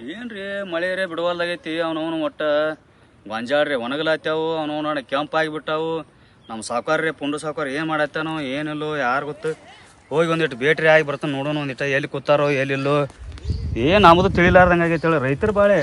ಏನ್ರಿ ಮಳೆರೇ ಬಿಡುವಲ್ದಾಗೈತಿ ಅವನವನು ಒಟ್ಟ ಗೊಂಜಾಳ್ರಿ ಒಣಗಲಾತ್ಯಾವು ಅವನವನ ಕೆಂಪ್ ಆಗಿಬಿಟ್ಟಾವು. ನಮ್ಮ ಸಾವುಕಾರ್ರಿ ಪುಂಡು ಸಾವುಕಾರ ಏನು ಮಾಡತ್ತಾನೋ ಏನಿಲ್ಲೋ ಯಾರು ಗೊತ್ತು. ಹೋಗಿ ಒಂದಿಟ್ಟು ಬೇಟ್ರಿ ಆಗಿ ಬರ್ತಾನೆ ನೋಡೋಣ, ಒಂದಿಟ್ಟು ಎಲ್ಲಿ ಕೂತಾರೋ ಎಲ್ಲಿಲ್ಲೋ ಏನು ನಮ್ಮದು ತಿಳಿಲಾರ್ದಂಗೆ ಆಗೈತೆ. ರೈತರ ಬಾಳೆ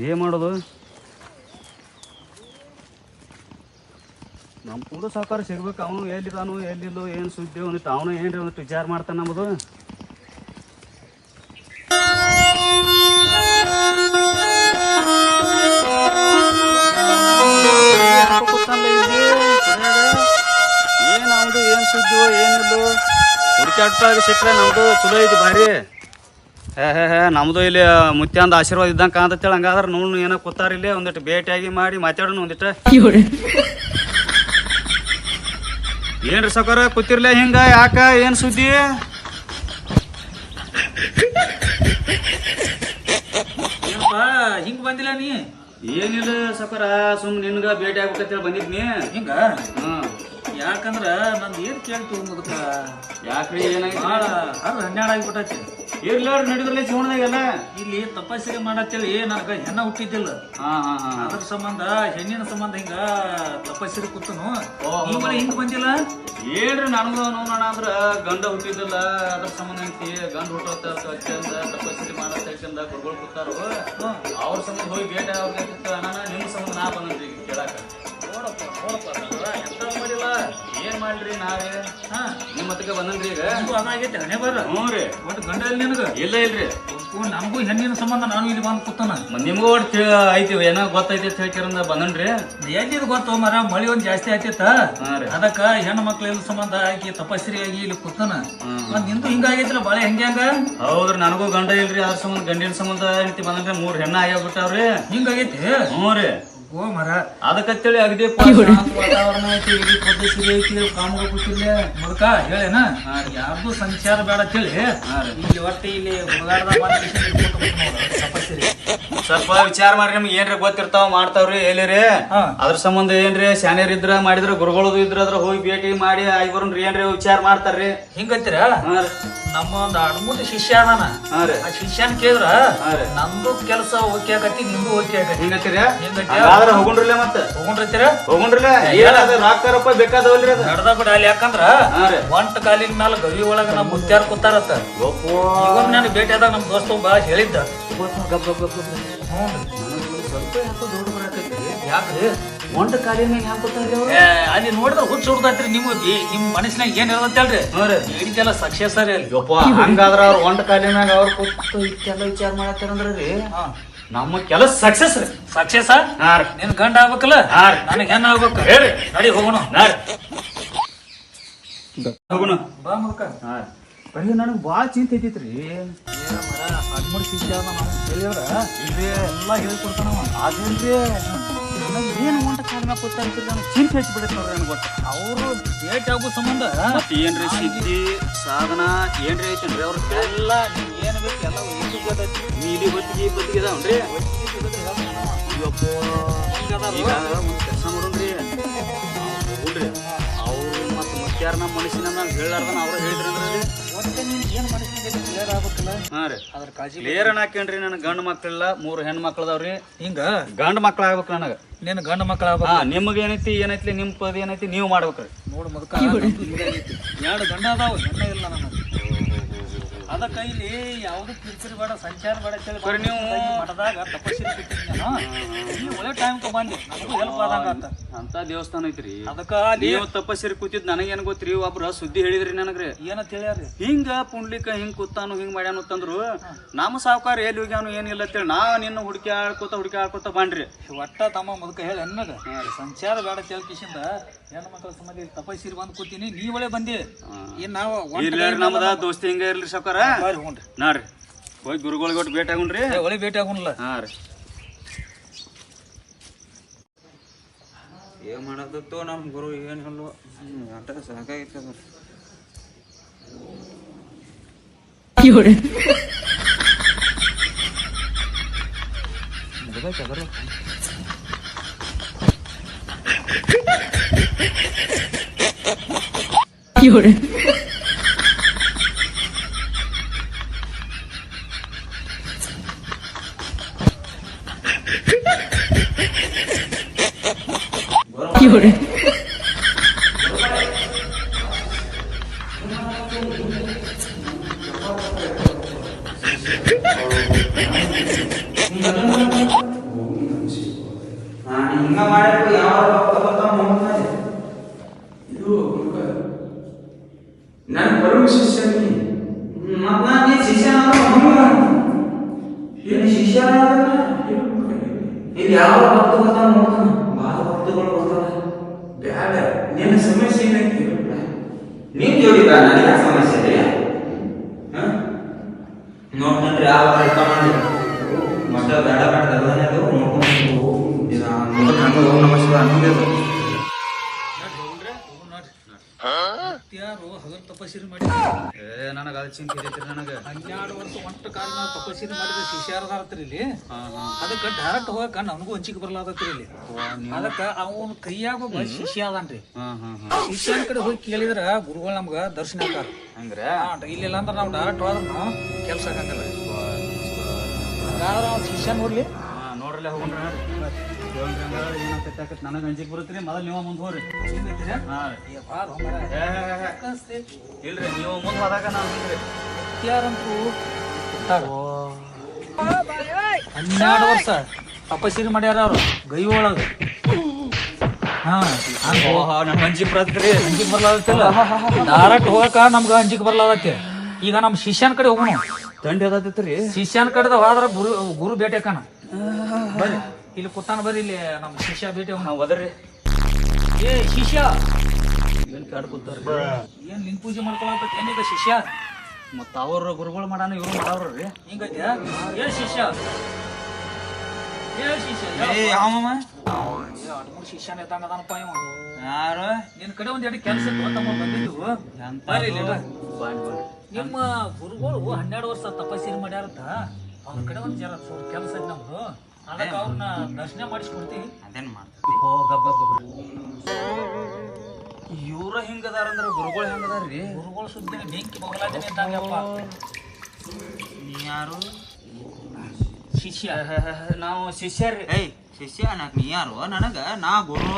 ಏನು ಮಾಡೋದು. ನಮ್ಮ ಪುಂಡು ಸಾವುಕಾರ ಸಿಗ್ಬೇಕು. ಅವನು ಎಲ್ಲಿದ್ದಾನು ಎಲ್ಲಿಲ್ಲೋ ಏನು ಸುದ್ದಿ ಒಂದಿಟ್ಟು ಅವನು ಏನ್ರಿ ಒಂದಿಟ್ಟು ವಿಚಾರ ಮಾಡ್ತಾನೆ ನಮ್ಮದು. ಏನು ನಮ್ದು ಏನು ಸುದ್ದಿವೋ ಏನಿಲ್ಲೋ ಹುಡುಕಾಟ ಸಿಕ್ಕರೆ ನಮ್ದು ಚಲೋ ಐತಿ ಭಾರಿ. ನಮ್ದು ಇಲ್ಲಿ ಮುತ್ಯಾಂದ ಆಶೀರ್ವಾದ ಇದ್ದಂಗೆ ಕಾಂತೇಳಿ. ಹಂಗಾದ್ರೆ ನೋಡು ಏನೋ ಕೂತಾರ ಇಲ್ಲಿ ಒಂದಿಟ್ಟು ಭೇಟಿಯಾಗಿ ಮಾಡಿ ಮಾತಾಡೋಣ ಒಂದಿಟ್ಟು. ಏನ್ರಿ ಸಾಕಾರ ಕೂತಿರ್ಲ ಹಿಂಗ ಯಾಕ ಏನು ಸುದ್ದಿ? ಏನಪ್ಪ ಹಿಂಗ್ ಬಂದಿಲ್ಲ ನೀ? ಏನಿಲ್ಲ ಸಾಕಾರ, ಸುಮ್ ನಿನ್ಗ ಭೇಟಿ ಆಗ್ಬೇಕಂತೇಳಿ ಬಂದಿದ್ನಿ. ಹಿಂಗ ಯಾಕಂದ್ರ ನಂದು ಏನ್ ಕೇಳ್ತು ಮುದಕ ಯಾಕ್ರಿ ಏನಾಗಿತ್ತು? ಅದು 12 ಆಗಿಬಿಟ್ಟೈತಿ. ಇರ್ಲಾರ ನಡಿದ್ರಲ್ಲ ಜೀವನದಾಗೆಲ್ಲ. ಇಲ್ಲಿ ತಪಸ್ಸರಿ ಮಾಡತ್ತೇಳಿ ನನಗ ಹೆಣ್ಣ ಹುಟ್ಟಿದ್ದಿಲ್ಲ. ಅದ್ರ ಸಂಬಂಧ ಹೆಣ್ಣಿನ ಸಂಬಂಧ ಹಿಂಗ ತಪಸ್ಸರಿ ಕೂತನು. ನೀವಲ್ಲ ಹಿಂಗ್ ಬಂದಿಲ್ಲ ಏನ್ರಿ ನನಗೂ ನೋಡೋಣ ಅಂದ್ರ ಗಂಡ ಹುಟ್ಟಿದ್ದಿಲ್ಲ, ಅದ್ರ ಸಂಬಂಧ ಐತಿ. ಗಂಡ ಹುಟ್ಟಂದ ತಪಸ್ಸರಿ ಮಾಡತ್ತಂದ ಗುರುಗಳು ಕೂತಾರು. ಅವ್ರ ಸಂಬಂಧ ಹೋಗಿ ಭೇಟಿ ಅವ್ರಿಗೆ ಅಣ್ಣ ನಿಮ್ಮ ಸಂಬಂಧ ನಾ ಬಂದ್ರಿ ಕೇಳಾಕ. ಎಂತ ಮಾಡಿಲ್ಲ. ಏನ್ ಮಾಡ್ರಿ ನಾವೇ ನಿಮ್ಮ ಮತ್ತಕ್ಕೆ ಬಂದನ್ರಿ ಈಗ. ಅದಾಗೈತೆ ಹಣೆ ಬರ. ಹ್ಞೂ ರೀ. ಒಟ್ಟು ಗಂಡ ಇಲ್ಲಿ ನಿನಗ ಇಲ್ಲ ಇಲ್ರಿ. ನಮಗೂ ಹೆಣ್ಣಿನ ಸಂಬಂಧ ನಾನು ಇಲ್ಲಿ ಬಂದು ಕೂತಾನ. ನಿಮ್ಗೂ ಒಟ್ಟು ಐತಿ ಏನೋ ಗೊತ್ತೈತಿ ಅಂತ ಹೇಳ್ಕಿರಂದ ಬಂದನ್ರಿ. ಎಲ್ಲಿದ್ ಗೊತ್ತು ಮರ, ಮಳಿ ಒಂದ್ ಜಾಸ್ತಿ ಆಯ್ತಿತ್ತ. ಅದಕ್ಕ ಹೆಣ್ಣು ಮಕ್ಳ ಇಲ್ಲ ಸಂಬಂಧ ಆಗಿ ತಪಸ್ಸರಿಯಾಗಿ ಇಲ್ಲಿ ಕೂತಾನ. ನಿಂದು ಹಿಂಗಾಗೈತಿಲ್ಲ ಬಾಳೆ ಹೆಂಗ ಹೆಂಗ? ಹೌದ್ರಿ, ನನಗೂ ಗಂಡ ಇಲ್ರಿ. ಅದ್ರ ಸಂಬಂಧ ಗಂಡಿನ ಸಂಬಂಧ ಐತಿ ಬಂದನ್ರಿ. 3 ಹೆಣ್ಣ ಆಗ್ಯಾಬಿಟ್ಟಾವ್ರಿ. ಹಿಂಗಾಗೈತಿ? ಹ್ಞೂ ರೀ. ಓ ಮರ, ಅದಕ್ಕಂತೇಳಿ ಅಗದಿ ವಾತಾವರಣ ಐತಿ, ಪದ್ಧತಿ ಐತಿ, ಕಾಮಗ ಕೂತಿಲ್ಲ ಮುದುಕ ಹೇಳೇನ ಯಾರ್ದು ಸಂಚಾರ ಬೇಡ ಅಂತೇಳಿ ಇಲ್ಲಿ ಒಟ್ಟು ಇಲ್ಲಿ ತಪಸ್ಸರಿ ಸ್ವಲ್ಪ ವಿಚಾರ ಮಾಡ್ರಿ. ನಿಮ್ಗೆ ಏನ್ರಿ ಗೊತ್ತಿರ್ತಾವ ಮಾಡ್ತಾವ್ರಿ ಎಲ್ಲಿರಿ. ಅದ್ರ ಸಂಬಂಧ ಏನ್ರಿ ಶಾನ್ಯರ್ ಇದ್ರ ಮಾಡಿದ್ರ ಗುರುಗಳದು ಇದ್ರ ಅದ್ರ ಹೋಗಿ ಭೇಟಿ ಮಾಡಿ ಆಗಿ ಬರೋನ್ರಿ. ಏನ್ರಿ ವಿಚಾರ ಮಾಡ್ತಾರ್ರಿ. ಹಿಂಗಂತೀರ? ನಮ್ಮ ಒಂದು ಅಡ್ಮುಟ್ಟಿ ಶಿಷ್ಯ ಅದಾನ. ಆ ಶಿಷ್ಯನ್ ಕೇಳಿದ್ರ ನಂದು ಕೆಲಸ ಓಕೆ ಆಗತಿ, ನಿಮ್ದು ಓಕೆ ಆಗತಿ. ಹಿಂಗತ್ತೀರ? ಹಿಂಗತ್ತೀರ? ಹೋಗುಣ್ರಲ್ಲ ಮತ್ತ ಹೋಗುಣ್ರತ್ತೀರ? ಹೋಗುಣ್ರಲ್ಲ. ಏನದ ರಾಕ್ತಾರಪ್ಪ ಬೇಕಾದವಲ್ರಿ ಅದು. ನಡ್ದ ಬಿಡ ಅಲ್ಲಿ. ಯಾಕಂದ್ರ ಒಂಟ ಕಾಲಿನ ಮ್ಯಾಲ ಗವಿ ಒಳಗ ನಮ್ ಮುತ್ಯಾರ ಕೂತಾರತ್ತ. ಈಗ ನಾನು ಭೇಟಿ ಆದಾಗ ನಮ್ ದೋಸ್ತ ಒಬ್ಬ ಹೇಳಿದ್ದ. ಸ್ವಲ್ಪ ಯಾಕೋ ದೊಡ್ಡ ಬರಾಕೈತಿ. ಯಾಕ್ರಿ? ಒಂಟ ಕಾಲಿನ ಮ್ಯಾಗ ಹ್ಯಾಂಗ ಕೂತಾರ್ರಿ ಅವ್ರು? ಅಲ್ಲಿ ನೋಡಿದ್ರ ಹುಚ್ಚ ಹುಡ್ದೈತ್ರಿ. ನಿಮ್ ಮನಸ್ಸಿನಾಗ ಏನ್ ಇರತ್ತಲ್ರಿ ಹೇಳಿದ್ದೆಲ್ಲ ಸಕ್ಸೆಸ್ ರೀ ಅಲ್ಲಿ. ಹಂಗಾದ್ರ ಅವ್ರ ಒಂಟ ಕಾಲಿನ ಮ್ಯಾಗ ಅವ್ರ ಕೂತು ಇಷ್ಟೆಲ್ಲ ವಿಚಾರ ಮಾಡತ್ತಾರಂದ್ರಿ ನಮ್ಮ ಕೆಲಸ ಸಕ್ಸೆಸ್ ರೀ. ಸಕ್ಸೆಸ್? ನಿನ್ ಗಂಡ ಆಗ್ಬೇಕಲ್ಲ, ನನಗೆ ಹೆಣ್ಣ ಆಗ್ಬೇಕು. ಹೇಳಿ ನಡಿ ಹೋಗೋಣ. ಹೋಗೋಣ ಬಾ ಮುದುಕ. ಬರೀ ನನಗೆ ಭಾಳ ಚಿಂತೆ ಐತಿತ್ರಿ. ಹದಿಮೂರು ಶಿಷ್ಯ ಹೇಳಿದ್ರ ಇಲ್ರಿ ಎಲ್ಲ ಹೇಳ್ಕೊಡ್ತಾನವ. ಅದೇನ್ರಿ ನನಗೆ ಏನು ಒಂಟ ಕಾಲ ಮ್ಯಾಗ ಕೂತ ನನಗೆ ಚಿಂತೆ ಹಚ್ಚಿಬಿಡೈತೆ ನೋಡ್ರಿ. ನನಗೆ ಗೊತ್ತ ಅವರು ಭೇಟಿ ಆಗೋ ಸಂಬಂಧ ಏನ್ರಿ ಸಿದ್ಧಿ ಸಾಧನ ಏನ್ರಿ ಐತೇನ್ರಿ ಅವ್ರ ಎಲ್ಲ ನಿಮ್ಗೆ ಏನು ಬೇಕು ಎಲ್ಲ ಗೊತ್ತೈತಿ. ನೀಲಿ ಬತ್ತಿಗೆ ಇದಾವನ್ರಿ. ಈಗ ಒಂದು ಕೆಲಸ ಮಾಡೋಣ್ರಿ. ಹೋಗ್ರಿ ಅವ್ರು ಮತ್ತು ಮುತ್ಯಾರ ನಮ್ಮ ಮನುಷ್ಯನ ನಾನು ಹೇಳಾರ್ದನ ಅವ್ರು ಹೇಳಿದ್ರಂದ್ರಿ. ಒಟ್ಟೆ ನೀನು ಏನು ಮನಸ್ಸಿನಾಗ ಕ್ಲಿಯರ್ ಆಗ್ಬೇಕಲ್ಲ. ರೀ ಅದ್ರ ಕಾಳಜಿ ಕ್ಲಿಯರ್ ಹಾಕೇನ್ರಿ. ನನಗೆ ಗಂಡು ಮಕ್ಕಳಿಲ್ಲ, 3 ಹೆಣ್ಣು ಮಕ್ಕಳದವ್ರಿ. ಹಿಂಗ ಗಂಡು ಮಕ್ಳು ಆಗ್ಬೇಕು ನನಗೆ. ನೀನು ಗಂಡು ಮಕ್ಕಳ ಆಗ್ಬೇಕು. ನಿಮ್ಗೆ ಏನೈತಿ ಏನೈತಿ ನಿಮ್ಮ ಪದ ಏನೈತಿ ನೀವು ಮಾಡ್ಬೇಕ್ರಿ. ನೋಡು ಮುದುಕ, 2 ಗಂಡ ಅದಾವ, ಹೆಣ್ಣ ಇಲ್ಲ ನನಗೆ. ಅದ ಕೈಲಿ ಯಾವ್ದು ಕಿರಿಕಿರಿ ಬೇಡ, ಸಂಚಾರ ಬೇಡ ಅಂತೇಳಿ ನೀವು ಮಠದಾಗ ತಪಸ್ಸರಿ ಬಿಟ್ಟಿದ್ದ. ನೀವು ಒಳ್ಳೆ ಟೈಮ್ ಬಂದಿ, ನನಗೂ ಹೆಲ್ಪ್ ಆದಂಗ ಅಂತ ದೇವಸ್ಥಾನ ಐತ್ರಿ. ಅದಕ್ಕ ನೀವು ತಪಸ್ಸರಿ ಕೂತಿದ್ ನನಗೇನು ಗೊತ್ತ್ರಿ. ಒಬ್ರು ಸುದ್ದಿ ಹೇಳಿದ್ರಿ ನನಗ್ರಿ. ಏನಂತ ಹೇಳ್ಯಾರಿ? ಹಿಂಗ ಪುಂಡ್ಲಿಕ ಹಿಂಗ್ ಕೂತಾನು ಹಿಂಗ್ ಮಾಡ್ಯಾನು ತಂದ್ರು. ನಮ್ಮ ಸಾವುಕಾರ ಎಲ್ಲಿ ಹೋಗ್ಯಾನು ಏನಿಲ್ಲ ಅಂತೇಳಿ ನಾ ನಿನ್ನ ಹುಡುಕಿ ಆಡ್ಕೋತ ಬಂದ್ರಿ. ಒಟ್ಟ ತಮ್ಮ ಮುದುಕ ಹೇಳಿ ಎನ್ನಗ ಸಂಚಾರ ಬೇಡ ಕೇಳ್ಕಿಸಿಂದ ಹೆಣ್ಣು ಮಕ್ಕಳ ಸಂಬಂಧ ತಪಸ್ಸರಿ ಬಂದ್ ಕೂತೀನಿ. ನೀ ಒಳ್ಳೆ ಬಂದಿ. ಏನ್ ನಾವು ನಮ್ದ ದೋಸ್ತಿ ಹಿಂಗ ಇರ್ಲಿ ಸಾವುಕಾರ. ನಾಡ್ರಿ ಹೋಗಿ ಗುರುಗಳಿಗೆ ಒಟ್ಟು ಭೇಟಿ ಆಗುಣ್ರಿ. ಒಳ್ಳೆ ಭೇಟಿ ಆಗುಣಲ್ಲ. ರೀ ಏನ್ ಮಾಡಕತ್ತು ನಮ್ಮ ಗುರು ಏನಿಲ್ಲ. ಆಟ ಸಾಕಾಗಿತ್ತು. ಹಿಂಗ ಮಾಡಿದ್ರು ಯಾವ ಇದು ನಾನು ಬರುವ ಶಿಷ್ಯ ಮತ್ ನಾನು ಶಿಷ್ಯ ಏನು ಶಿಷ್ಯ ಇಲ್ಲಿ ಯಾವ ಭಕ್ತ ಬರ್ತಾನ ನೋಡ್ತಾನ ಬಹಳ ಭಕ್ತಗಳು ಬರ್ತಾರ ಬ್ಯಾಡ ನಿನ್ನ ಸಮಸ್ಯೆ ಏನೈತಿ ನೀನ್ ಜೋಡಿ ಬಾ ನನಗೆ ಸಮಸ್ಯೆ ಇದೆ ನೋಡ್ಕೊಂಡ್ರೆ ಯಾವ ಅರ್ಥ ಮಾಡಿ ಮಠ ಬೇಡ ಬೇಡ ದರ್ವಾಜ ನೋಡ್ಕೊಂಡು ಓಂ ನಮಃ ಶಿವಾಯ ಅನ್ನೋದು ಯಾರು ಹಗಲ್ ತಪಸ್ಸಿರಿ ಮಾಡಿ ನನಗೆ ಅದು ಚಿಂತೆ ಐತ್ರಿ ನನಗೆ 12 ವರ್ಷ ಒಂಟ ಕಾಲ ನಾವು ತಪಸ್ಸಿರಿ ಮಾಡಿದ್ರೆ ಶಿಷ್ಯಾರದಾರತ್ರಿ ಇಲ್ಲಿ ಅದಕ್ಕೆ ಡೈರೆಕ್ಟ್ ಹೋಗಕ್ಕ ನನಗೂ ಹಂಚಿಕೆ ಬರ್ಲಾದತ್ರಿ ಇಲ್ಲಿ ಅದಕ್ಕೆ ಅವನ ಕೈಯಾಗ ಒಬ್ಬ ಶಿಷ್ಯ ಅದನ್ರಿ ಶಿಷ್ಯನ ಕಡೆ ಹೋಗಿ ಕೇಳಿದ್ರ ಗುರುಗಳು ನಮ್ಗ ದರ್ಶನ ಆಗ್ತಾರ ಹಂಗ್ರೆ ಇಲ್ಲಿಲ್ಲ ಅಂದ್ರೆ ನಾವು ಡೈರೆಕ್ಟ್ ಹೋದ್ರ ಕೆಲಸ ಆಗಂಗಿಲ್ಲ ಅವ್ನ ಶಿಷ್ಯ ನೋಡ್ಲಿ ನೋಡ್ರಲ್ಲ ಹೋಗ್ರಿ ನನಗೆ ಅಂಜಿಕೆ ಬರುತ್ತೀರಿ ಮೊದಲು ನೀವು ಮುಂದೆ ಹೋಗ್ರಿ ಇಲ್ರಿ ನೀವು ಮುಂದೆ ಹೋದಾಗ ನಾನು ಯಾರಂತೂ 12 ವರ್ಷ ತಪಸ್ಸಿರಿ ಮಾಡ್ಯಾರ ಅವ್ರು ಗೈ ಒಳಗ ನಮ್ಗೆ ಅಂಜಿಕೆ ಬರತ್ರಿ ಅಂಜಿಕೆ ಬರ್ಲಾದತ್ತಿಲ್ಲ ಡೈರೆಕ್ಟ್ ಹೋಗಕ ನಮ್ಗ ಅಂಜಿಕೆ ಬರ್ಲಾದತ್ತೆ ಈಗ ನಮ್ಮ ಶಿಷ್ಯನ ಕಡೆ ಹೋಗೋಣ ದಂಡಿ ಅದತ್ತೈತ್ರಿ ಶಿಷ್ಯನ ಕಡೆದ ಹೋದ್ರ ಗುರು ಭೇಟಿ ಹಾಕಣ ಬರ್ರಿ ಇಲ್ಲಿ ಕೂತಾನ ಬರ್ರಿ ಇಲ್ಲಿ ನಮ್ಮ ಶಿಷ್ಯ ಭೇಟಿ ಹೋದ್ರಿ ಏ ಶಿಷ್ಯ ಏನ್ ಕಾಡ್ ಕೂತಾರ ಏನ್ ಲಿಂಗ ಪೂಜೆ ಮಾಡ್ಕೊಳತ್ತ ಏನಿದೆ ಶಿಷ್ಯ ಮತ್ತ ಅವ್ರ ಗುರುಗಳು ಮಾಡಾನ ಇವ್ರು ಮಾಡವ್ರಿ ಹಿಂಗೈತೆ ಏ ಶಿಷ್ಯ ಏ ಶಿಷ್ಯ ಅಡ್ಮೂರ್ ಶಿಷ್ಯನ ಎತ್ತಂಗದಾನಪ್ಪ ಇವ ಯಾರು ನಿನ್ ಕಡೆ ಒಂದ್ 2 ಕೆಲಸ ತಮ್ಮ ಬಂದಿದ್ವು ಬರ್ರಿ ಇಲ್ಲಿ ನಿಮ್ಮ ಗುರುಗಳು 12 ವರ್ಷ ತಪಸ್ಸಿರಿ ಮಾಡ್ಯಾರಂತ ಅವ್ರ ಕಡೆ ಒಂದ್ ಜರ ಕೆಲಸ ಐತಿ ನಮ್ದು ಅದಕ್ಕೆ ಅವ್ರನ್ನ ದರ್ಶನ ಮಾಡಿಸ್ಕೊಡ್ತೀವಿ ಅದೇನ್ ಮಾಡ್ತೀವಿ ಇವ್ರ ಹಿಂಗದಾರ ಅಂದ್ರ ಗುರುಗಳು ಹೆಂಗದಾರ್ರಿ ಗುರುಗಳು ಸುದ್ದಿ ಬೆಂಕಿ ಬಗಲಾಜನೆ ಇದ್ದಂಗಪ್ಪ ನೀ ಯಾರು ಶಿಷ್ಯ ನಾವು ಶಿಷ್ಯರಿ ಏಯ್ ಶಿಷ್ಯ ನೀ ಯಾರು ನನಗ ನಾ ಗುರು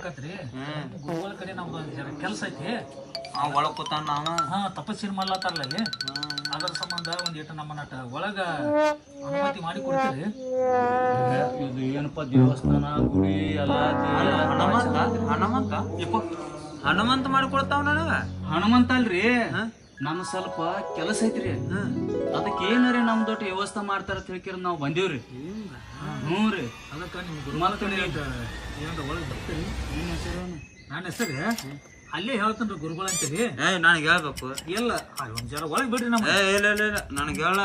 ಕತ್ರಿ ಗುರುಗಳ ಕಡೆ ನಮ್ದು ಜರ ಕೆಲಸ ಐತಿ ಒಳಗ್ ಕೂತಾನ ನಾವ ತಪಸ್ಸಿನ ಮಾಡ್ಲತ್ತಾರಲ್ಲ ಇಲ್ಲಿ ಅದರ ಸಂಬಂಧ ಒಂದ್ ಇಟ್ಟು ನಮ್ಮ ನಟ ಒಳಗ ಅನುಮತಿ ಮಾಡಿ ಕೊಡ್ತೀರಿ ಇದು ಏನಪ್ಪ ದೇವಸ್ಥಾನ ಗುಡಿ ಎಲ್ಲ ಹನುಮಂತ ಮಾಡಿಕೊಡ್ತಾವ ನನಗ ಹನುಮಂತ ಅಲ್ರಿ ನಮ್ ಸ್ವಲ್ಪ ಕೆಲಸ ಐತ್ರಿ ಅದಕ್ಕೆ ಏನಾರಿ ನಮ್ ದೊಡ್ಡ ವ್ಯವಸ್ಥೆ ಮಾಡ್ತಾರ ತಿಳ್ಕಿರ ನಾವ್ ಬಂದೀವ್ರಿ ಹ್ಞೂ ರೀ ಅದಕ್ಕೆ ನಿಮ್ ಗುರುಮಾಲಕ ಏನಾರ ಒಳಗೆ ಬರ್ತೀರಿ ನಿನ್ನ ಹೆಸರು ನನ್ನ ಹೆಸರು ಅಲ್ಲೇ ಹೇಳ್ತೇನ್ರಿ ಗುರುಗಳು ಅಂತೀರಿ ನನಗೆ ಹೇಳ್ಬೇಕು ಎಲ್ಲ ಒಂದ್ ಜರ ಒಳಗೆ ಬಿಡ್ರಿ ನಮ್ಮ ಇಲ್ಲ ನನಗೆ ಹೇಳ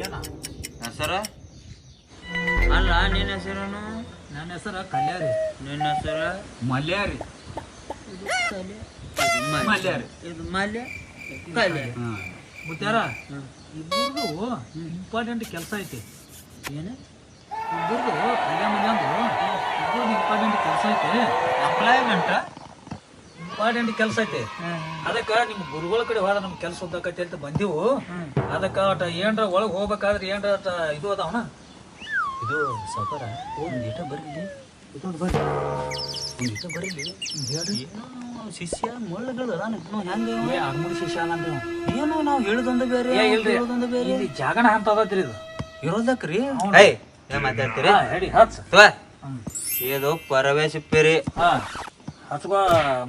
ಏನ ಹೆಸರ ಅಲ್ಲ ನಿನ್ನ ಹೆಸರೇನು ನನ್ನ ಹೆಸರ ಕಲ್ಯಾರಿ ನಿನ್ನ ಹೆಸರ ಮಲ್ಯಾರಿ ಮಲ್ಯಾರಿ ಇದು ಮಾಲ್ಯ ಕಲ್ಯ ಮುತ್ಯಾರ ಇಬ್ಬರದು ಇಂಪಾರ್ಟೆಂಟ್ ಕೆಲಸ ಐತಿ ಏನು ಇಬ್ಬರದು ಕಲ್ಯಾಣ ಮಂದಿ ಇಬ್ಬರದು ಇಂಪಾರ್ಟೆಂಟ್ ಕೆಲಸ ಐತಿ ಎಂಪ್ಲಾಯ್ಮೆಂಟ್ ಇಂಪಾರ್ಟೆಂಟ್ ಕೆಲಸ ಐತಿ ಅದಕ್ಕ ನಿಮ್ ಗುರುಗಳ ಕಡೆ ಹೋದ ನಮ್ ಕೆಲಸ ಉದ್ದಕೈತಿ ಅಂತ ಬಂದಿವು ಅದಕ್ಕ ಅಟ ಏನ್ರ ಒಳಗ್ ಹೋಗ್ಬೇಕಾದ್ರೆ ಏನ್ರ ಇದು ಅದಾವನ ಇದು ಸಾಕಾರ ಒಂದಿಟ ಬರಲಿ ಇದೊಂದು ಬರ್ರಿ ಒಂದಿಟ ಬರಲಿ ಹೇಳ್ರಿ ಶಿಷ್ಯ ಮುಳ್ಳುಗಳು ಹೆಂಗ ಅರ್ಮುಡಿ ಶಿಷ್ಯ ಅನ್ನಂತ ಏನೋ ನಾವು ಹೇಳುದೊಂದು ಬೇರೆ ಹೇಳುದೊಂದು ಬೇರೆ ಇಲ್ಲಿ ಜಾಗಣ ಅಂತ ಅದತ್ರಿ ಇದು ಇರೋದಕ್ರಿ ಏನ್ ಮಾತಾಡ್ತೀರಿ ಹೇಳಿ ಹಚ್ ಇದು ಪರವೇಶ ಪೇರಿ ಹಚ್ಕೋ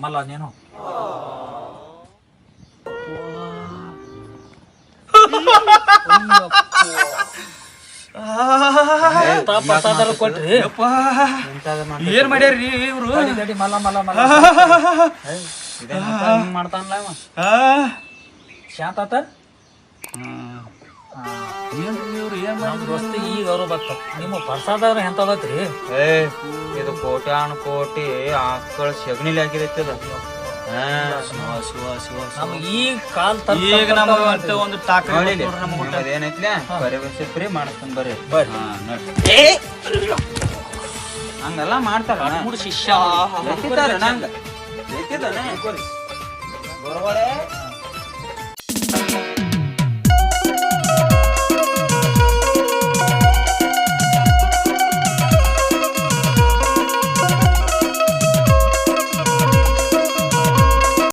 ಮಲ್ಲ ನೀನು ಪ್ರಸಾದ ಕೊಟ್ರಿ ಏನ್ ಮಾಡ್ಯಾರ್ರಿ ಇವ್ರು ಮಲ್ಲ ಮಲ್ಲ ಮಲ್ಲ ಮಾಡ್ತಾನಲ್ಲ ಶಾಂತ ಆತ ನಮ್ ದೋಸ್ತಿ ಈಗ ಅವರು ಬರ್ತ ನಿಮ್ಮ ಪ್ರಸಾದ ಎಂತದತ್ರಿ ಇದು ಕೋಟ್ಯಾನು ಕೋಟಿ ಆಕಳ ಸಗಣಿಲಿ ಹಾಕಿದೈತಿ ನಮ್ಗ ಈಗ ಕಾಲ್ ಈಗ ನಮಗ ಒಂದು ಟಾಕ ಏನೈತ್ಲ ಪರವೇಶ ಫ್ರೀ ಮಾಡಿಸ್ತಾನ ಬರ್ರಿ ಹಂಗೆಲ್ಲ ಮಾಡ್ತಾರ ಶಿಷ್ಯ ಗುರುಗಳೇ